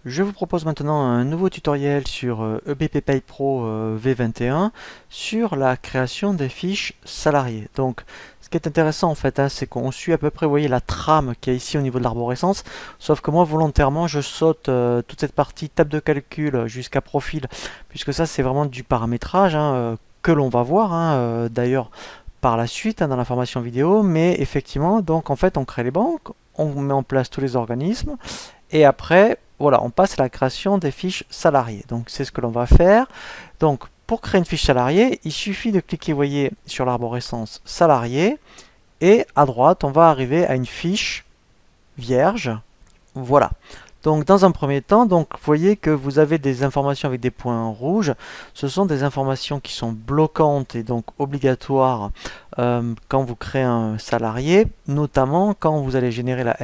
Je vous propose maintenant un nouveau tutoriel sur EBP Pay Pro V21 sur la création des fiches salariés. Donc, ce qui est intéressant en fait, c'est qu'on suit à peu près, vous voyez, la trame qui est ici au niveau de l'arborescence, sauf que moi volontairement je saute toute cette partie table de calcul jusqu'à profil, puisque ça c'est vraiment du paramétrage que l'on va voir d'ailleurs par la suite dans la formation vidéo, mais effectivement, donc en fait on crée les banques, on met en place tous les organismes, et après, voilà, on passe à la création des fiches salariés. Donc c'est ce que l'on va faire. Donc pour créer une fiche salariée, il suffit de cliquer, vous voyez, sur l'arborescence salarié, et à droite, on va arriver à une fiche vierge. Voilà. Donc dans un premier temps, donc vous voyez que vous avez des informations avec des points rouges. Ce sont des informations qui sont bloquantes et donc obligatoires quand vous créez un salarié, notamment quand vous allez générer la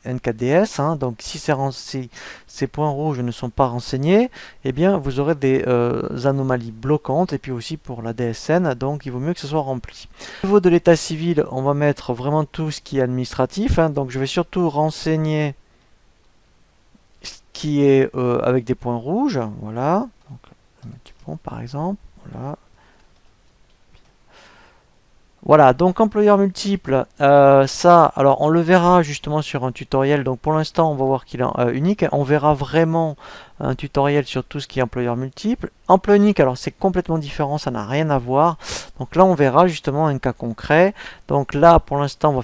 N4DS. Donc si ces points rouges ne sont pas renseignés, eh bien vous aurez des anomalies bloquantes, et puis aussi pour la DSN, donc il vaut mieux que ce soit rempli. Au niveau de l'état civil, on va mettre vraiment tout ce qui est administratif. Donc je vais surtout renseigner qui est avec des points rouges, voilà, donc un petit point par exemple, voilà. Voilà, donc employeur multiple, ça, alors on le verra justement sur un tutoriel, donc pour l'instant on va voir qu'il est unique, on verra vraiment un tutoriel sur tout ce qui est employeur multiple. Emploi unique, alors c'est complètement différent, ça n'a rien à voir, donc là on verra justement un cas concret, donc là pour l'instant on va